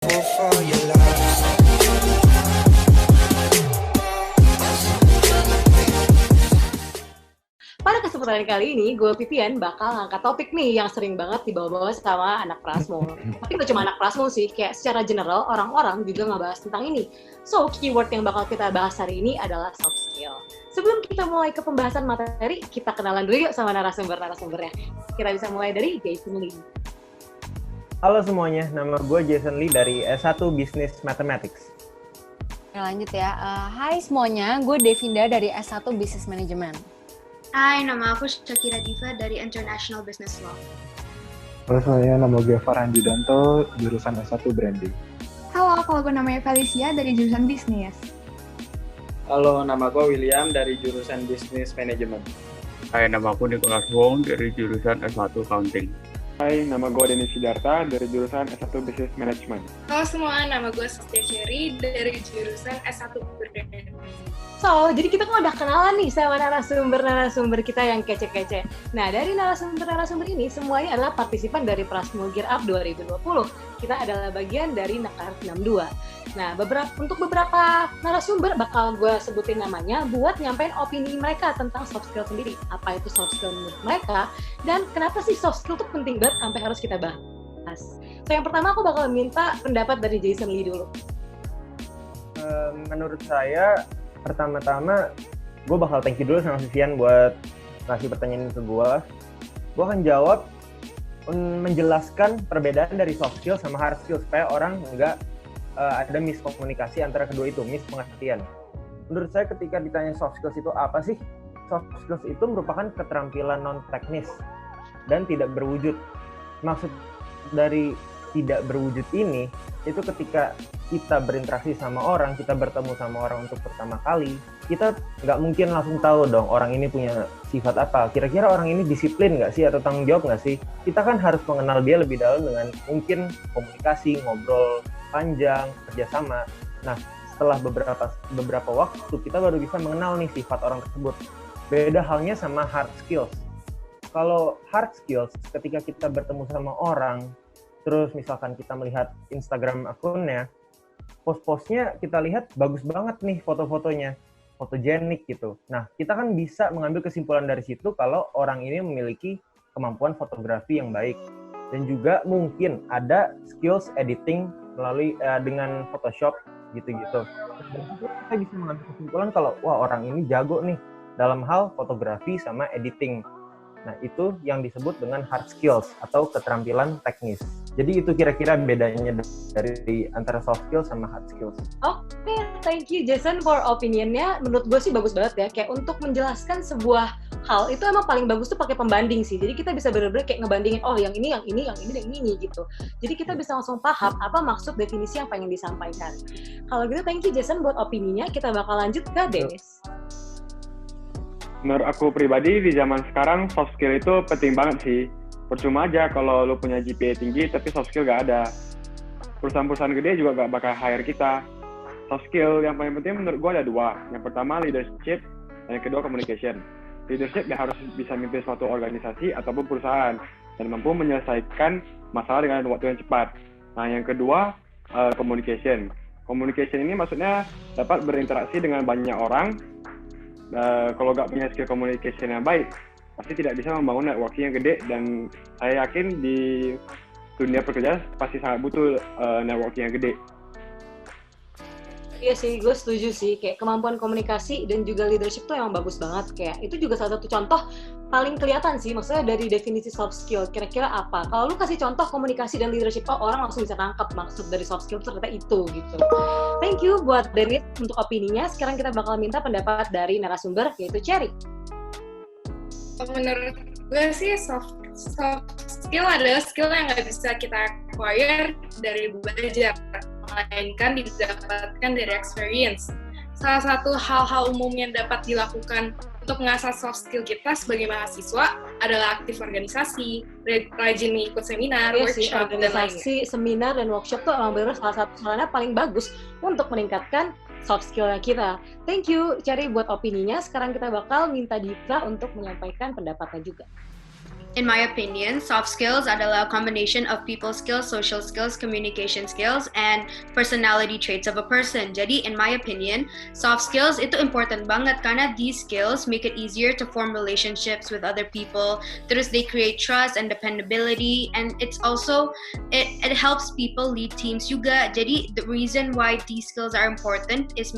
For your love. Pada kesempatan kali ini, gue Vivian bakal ngangkat topik nih yang sering banget dibawa-bawa sama anak Prasmo. Tapi gak cuma anak Prasmo sih, kayak secara general orang-orang juga ngebahas tentang ini. So, keyword yang bakal kita bahas hari ini adalah soft skill. Sebelum kita mulai ke pembahasan materi, kita kenalan dulu yuk sama narasumber-narasumbernya. Kita bisa mulai dari Jason Lee. Halo semuanya, nama gue Jason Lee dari S1 Business Mathematics. Lanjut ya, hai semuanya, gue Devinda dari S1 Business Management. Hai, nama aku Shakira Diva dari International Business Law. Halo, saya nama gue Farhan Judanto, jurusan S1 Branding. Halo, kalau gue namanya Felicia dari jurusan Bisnis. Halo, nama gue William dari jurusan Business Management. Hai, nama aku Nicholas Wong dari jurusan S1 Accounting. Hai, nama gue Dennis Sidarta dari jurusan S1 Business Management. Halo semua, nama gue Sastia Cherry dari jurusan S1 Branding. So, jadi kita kan udah kenalan nih sama narasumber-narasumber kita yang kece-kece. Nah, dari narasumber-narasumber ini semuanya adalah partisipan dari Prasmo Gear Up 2020. Kita adalah bagian dari Nakar 62. Nah, untuk beberapa narasumber bakal gue sebutin namanya buat nyampein opini mereka tentang soft skill sendiri. Apa itu soft skill menurut mereka, dan kenapa sih soft skill itu penting banget sampai harus kita bahas. So, yang pertama aku bakal minta pendapat dari Jason Lee dulu. Menurut saya, pertama-tama gue bakal thank you dulu sama Vivian buat ngasih pertanyaan ke gue. Gue akan jawab menjelaskan perbedaan dari soft skill sama hard skill supaya orang nggak ada miskomunikasi antara kedua itu, mispengertian. Menurut saya ketika ditanya soft skills itu apa sih? Soft skills itu merupakan keterampilan non-teknis dan tidak berwujud. Maksud dari tidak berwujud ini, itu ketika kita berinteraksi sama orang, kita bertemu sama orang untuk pertama kali, kita nggak mungkin langsung tahu dong orang ini punya sifat apa. Kira-kira orang ini disiplin nggak sih atau tanggung jawab nggak sih? Kita kan harus mengenal dia lebih dalam dengan mungkin komunikasi, ngobrol panjang, kerjasama. Nah, setelah beberapa waktu kita baru bisa mengenal nih sifat orang tersebut. Beda halnya sama hard skills. Kalau hard skills, ketika kita bertemu sama orang, terus misalkan kita melihat Instagram akunnya, post-postnya kita lihat bagus banget nih foto-fotonya, fotogenik gitu. Nah, kita kan bisa mengambil kesimpulan dari situ kalau orang ini memiliki kemampuan fotografi yang baik. Dan juga mungkin ada skills editing melalui dengan Photoshop gitu-gitu. Dan kita bisa mengambil kesimpulan kalau wah orang ini jago nih dalam hal fotografi sama editing. Nah, itu yang disebut dengan hard skills atau keterampilan teknis. Jadi itu kira-kira bedanya dari antara soft skills sama hard skills. Oke, thank you Jason for opinionnya. Menurut gue sih bagus banget ya. Kayak untuk menjelaskan sebuah hal itu emang paling bagus tuh pakai pembanding sih. Jadi kita bisa benar-benar kayak ngebandingin, oh yang ini gitu. Jadi kita bisa langsung paham apa maksud definisi yang pengen disampaikan. Kalau gitu thank you Jason buat opininya. Kita bakal lanjut ke Dennis. Menurut aku pribadi, di zaman sekarang soft skill itu penting banget sih. Percuma aja kalau lu punya GPA tinggi tapi soft skill gak ada. Perusahaan-perusahaan gede juga gak bakal hire kita. Soft skill yang paling penting menurut gue ada dua. Yang pertama leadership, dan yang kedua communication. Leadership yang harus bisa memimpin suatu organisasi ataupun perusahaan dan mampu menyelesaikan masalah dengan waktu yang cepat. Nah, yang kedua communication. Communication ini maksudnya dapat berinteraksi dengan banyak orang. Kalau nggak punya skill communication yang baik, pasti tidak bisa membangun networking yang gede, dan saya yakin di dunia pekerjaan pasti sangat butuh networking yang gede. Iya sih, gue setuju sih. Kayak kemampuan komunikasi dan juga leadership tuh emang bagus banget. Kayak itu juga salah satu contoh paling kelihatan sih. Maksudnya dari definisi soft skill, kira-kira apa? Kalau lu kasih contoh komunikasi dan leadership, oh orang langsung bisa nangkep maksud dari soft skill ternyata itu gitu. Thank you buat Dennis untuk opininya. Sekarang kita bakal minta pendapat dari narasumber, yaitu Cherry. Menurut gue sih soft skill adalah skill yang nggak bisa kita acquire dari belajar, melainkan didapatkan dari experience. Salah satu hal-hal umum yang dapat dilakukan untuk mengasah soft skill kita sebagai mahasiswa adalah aktif organisasi, rajin ikut seminar, workshop, dan lainnya. Seminar dan workshop tuh emang benar salah satu sarana paling bagus untuk meningkatkan soft skill-nya kita. Thank you, Cherry, buat opininya. Sekarang kita bakal minta Diva untuk menyampaikan pendapatnya juga. in my opinion, soft skills adalah a combination of people skills, social skills, communication skills, and personality traits of a person. Jadi, in my opinion, soft skills itu important banget karena these skills make it easier to form relationships with other people. Terus they create trust and dependability, and it's also it helps people lead teams juga. Jadi, the reason why these skills are important is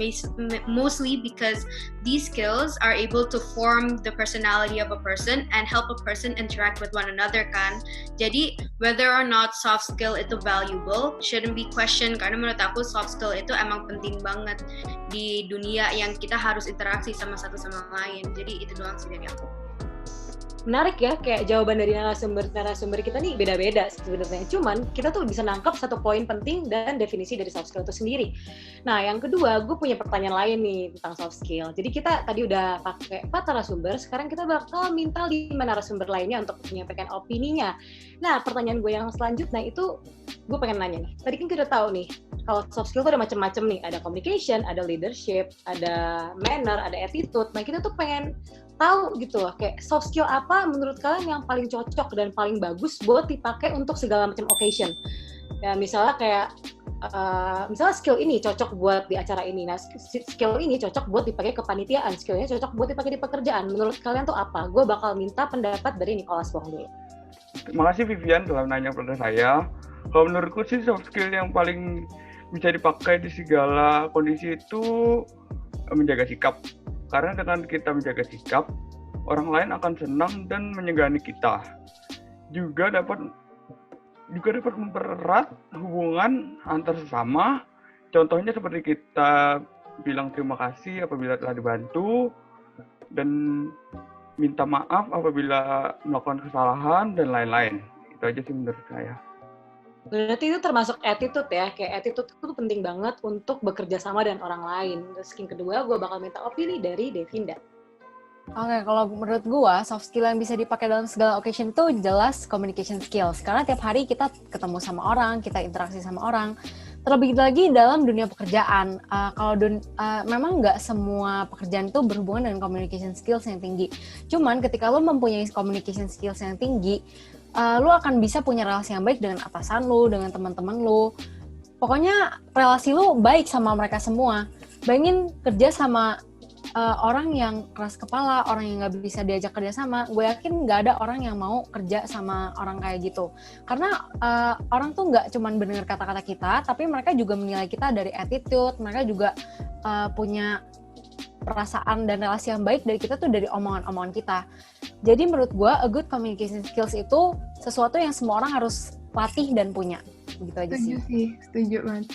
mostly because these skills are able to form the personality of a person and help a person interact with one another kan. Jadi whether or not soft skill itu valuable shouldn't be questioned karena menurut aku soft skill itu emang penting banget di dunia yang kita harus interaksi sama satu sama lain. Jadi itu doang sih dari aku. Menarik ya, kayak jawaban dari narasumber kita nih beda-beda sebenarnya. Cuman kita tuh bisa nangkep satu poin penting dan definisi dari soft skill itu sendiri. Nah, yang kedua, gue punya pertanyaan lain nih tentang soft skill. Jadi kita tadi udah pakai 4 narasumber, sekarang kita bakal minta 5 narasumber lainnya untuk menyampaikan opininya. Nah, pertanyaan gue yang selanjutnya itu, gue pengen nanya nih. Tadi kan kita tahu nih, kalau soft skill tuh ada macam-macam nih. Ada communication, ada leadership, ada manner, ada attitude. Nah, kita tuh pengen tahu gitu loh, kayak soft skill apa menurut kalian yang paling cocok dan paling bagus buat dipakai untuk segala macam occasion. Ya misalnya kayak misalnya skill ini cocok buat di acara ini, nah skill ini cocok buat dipakai ke panitiaan, skillnya cocok buat dipakai di pekerjaan. Menurut kalian tuh apa? Gue bakal minta pendapat dari Nicholas Wong dulu. Terima kasih Vivian telah nanya pada saya. Kalau menurutku sih soft skill yang paling bisa dipakai di segala kondisi itu menjaga sikap. Karena dengan kita menjaga sikap, orang lain akan senang dan menyegani kita. Juga dapat mempererat hubungan antar sesama. Contohnya seperti kita bilang terima kasih apabila telah dibantu dan minta maaf apabila melakukan kesalahan dan lain-lain. Itu aja sih menurut saya. Berarti itu termasuk attitude ya, kayak attitude itu penting banget untuk bekerja sama dengan orang lain. Terus yang kedua, gue bakal minta opini dari Devinda. Oke, kalau menurut gue, soft skill yang bisa dipakai dalam segala occasion itu jelas communication skills. Karena tiap hari kita ketemu sama orang, kita interaksi sama orang. Terlebih lagi dalam dunia pekerjaan. Memang nggak semua pekerjaan itu berhubungan dengan communication skills yang tinggi. Cuman ketika lo mempunyai communication skills yang tinggi, lu akan bisa punya relasi yang baik dengan atasan lu, dengan teman-teman lu. Pokoknya relasi lu baik sama mereka semua. Bayangin kerja sama orang yang keras kepala, orang yang nggak bisa diajak kerja sama. Gue yakin nggak ada orang yang mau kerja sama orang kayak gitu. Karena orang tuh nggak cuma mendengar kata-kata kita, tapi mereka juga menilai kita dari attitude. Mereka juga punya perasaan dan relasi yang baik dari kita tuh dari omongan-omongan kita. Jadi menurut gue, a good communication skills itu sesuatu yang semua orang harus latih dan punya. Gitu aja sih. Setuju banget.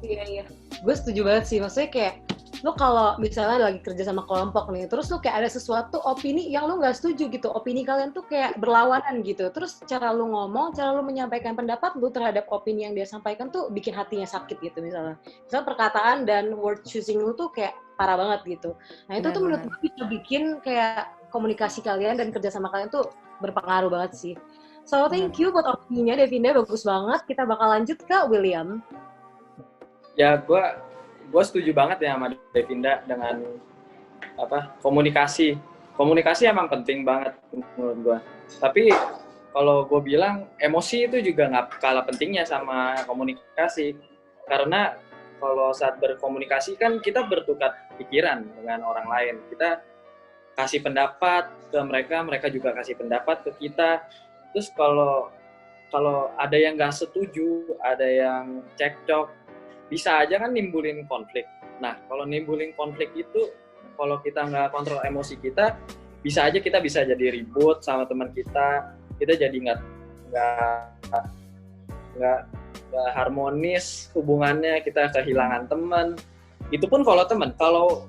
Iya. Gue setuju banget sih. Maksudnya kayak, lu kalau misalnya lagi kerja sama kelompok nih, terus lu kayak ada sesuatu opini yang lu nggak setuju gitu. Opini kalian tuh kayak berlawanan gitu. Terus cara lu ngomong, cara lu menyampaikan pendapat lu terhadap opini yang dia sampaikan tuh bikin hatinya sakit gitu misalnya. Misalnya perkataan dan word choosing lu tuh kayak parah banget gitu. Nah itu tuh menurut gue bisa bikin kayak komunikasi kalian dan kerja sama kalian tuh berpengaruh banget sih. So thank you buat opininya Devinda, bagus banget. Kita bakal lanjut ke William. Ya gue setuju banget ya sama Devinda dengan komunikasi. Komunikasi emang penting banget menurut gue. Tapi kalau gue bilang emosi itu juga nggak kalah pentingnya sama komunikasi. Karena kalau saat berkomunikasi kan kita bertukar pikiran dengan orang lain. Kita kasih pendapat ke mereka, mereka juga kasih pendapat ke kita. Terus kalau ada yang nggak setuju, ada yang cekcok, bisa aja kan nimbulin konflik. Nah, kalau nimbulin konflik itu, kalau kita nggak kontrol emosi kita, bisa aja kita bisa jadi ribut sama teman kita jadi nggak harmonis hubungannya, kita kehilangan teman. Itu pun kalau teman. Kalau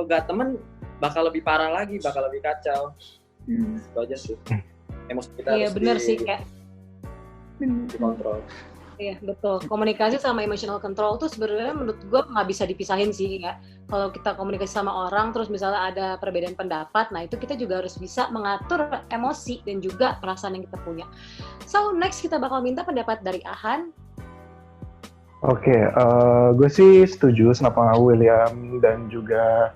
nggak teman, bakal lebih parah lagi, bakal lebih kacau. Itu aja sih. Emosi kita harus bener sih, kayak dikontrol. Iya, betul. Komunikasi sama emotional control tuh sebenarnya menurut gue nggak bisa dipisahin sih ya. Kalau kita komunikasi sama orang, terus misalnya ada perbedaan pendapat, nah itu kita juga harus bisa mengatur emosi dan juga perasaan yang kita punya. So, next kita bakal minta pendapat dari Ahan. Oke, gue sih setuju sama William dan juga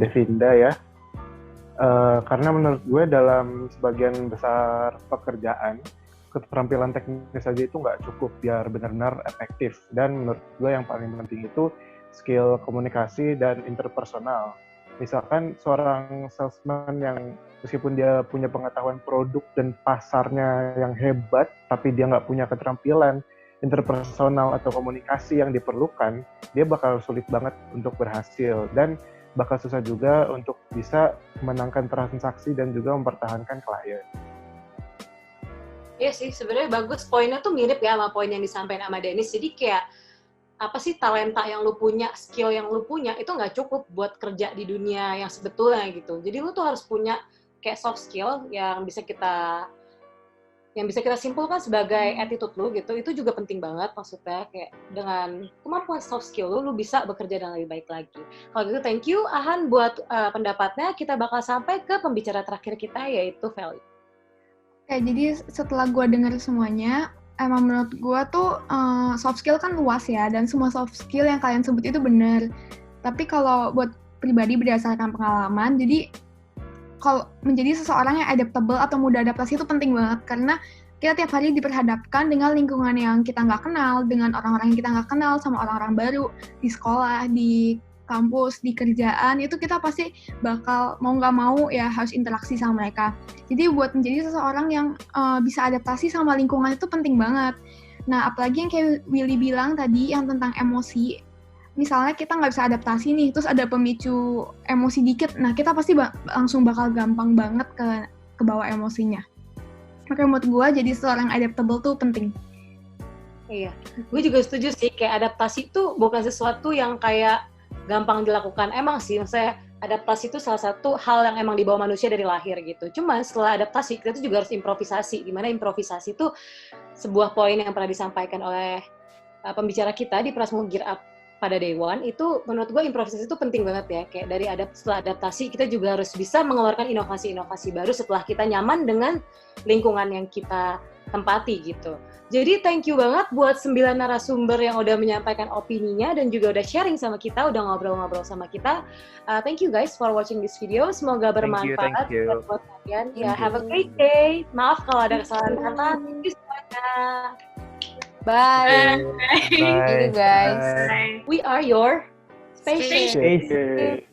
Devinda ya. Karena menurut gue dalam sebagian besar pekerjaan, keterampilan teknis saja itu nggak cukup biar benar-benar efektif. Dan menurut gue yang paling penting itu skill komunikasi dan interpersonal. Misalkan seorang salesman yang meskipun dia punya pengetahuan produk dan pasarnya yang hebat, tapi dia nggak punya keterampilan interpersonal atau komunikasi yang diperlukan, dia bakal sulit banget untuk berhasil. Dan bakal susah juga untuk bisa menangkan transaksi dan juga mempertahankan klien. Iya sih, sebenarnya bagus. Poinnya tuh mirip ya sama poin yang disampaikan sama Dennis. Jadi kayak, apa sih talenta yang lu punya, skill yang lu punya, itu nggak cukup buat kerja di dunia yang sebetulnya gitu. Jadi lu tuh harus punya kayak soft skill yang bisa kita simpulkan sebagai attitude lu gitu. Itu juga penting banget maksudnya, kayak dengan kemampuan soft skill lu bisa bekerja dengan lebih baik lagi. Kalau gitu thank you Ahan buat pendapatnya. Kita bakal sampai ke pembicara terakhir kita yaitu Feli. Oke, jadi setelah gue dengar semuanya, emang menurut gue tuh soft skill kan luas ya, dan semua soft skill yang kalian sebut itu benar. Tapi kalau buat pribadi berdasarkan pengalaman, jadi kalau menjadi seseorang yang adaptable atau mudah adaptasi itu penting banget, karena kita tiap hari diperhadapkan dengan lingkungan yang kita nggak kenal, dengan orang-orang yang kita nggak kenal, sama orang-orang baru di sekolah, di kampus, di kerjaan, itu kita pasti bakal mau nggak mau ya harus interaksi sama mereka. Jadi buat menjadi seseorang yang bisa adaptasi sama lingkungan itu penting banget. Nah, apalagi yang kayak Willy bilang tadi, yang tentang emosi, misalnya kita nggak bisa adaptasi nih, terus ada pemicu emosi dikit, nah kita pasti langsung bakal gampang banget ke bawah emosinya. Maka menurut gue jadi seorang adaptable tuh penting. Iya, gue juga setuju sih, kayak adaptasi itu bukan sesuatu yang kayak gampang dilakukan. Emang sih, maksudnya adaptasi itu salah satu hal yang emang dibawa manusia dari lahir gitu. Cuman setelah adaptasi, kita tuh juga harus improvisasi, dimana improvisasi itu sebuah poin yang pernah disampaikan oleh pembicara kita di Prasmul Gear Up pada Day One. Itu menurut gue improvisasi itu penting banget ya, kayak dari setelah adaptasi kita juga harus bisa mengeluarkan inovasi-inovasi baru setelah kita nyaman dengan lingkungan yang kita tempati gitu. Jadi thank you banget buat 9 narasumber yang udah menyampaikan opininya dan juga udah sharing sama kita, udah ngobrol-ngobrol sama kita. Thank you guys for watching this video. Semoga bermanfaat buat kalian. Ya, have a great day. Maaf kalau ada kesalahan kata. Thank you semuanya. Bye. Bye. Thank you guys. We are your spaceship. Spaceship.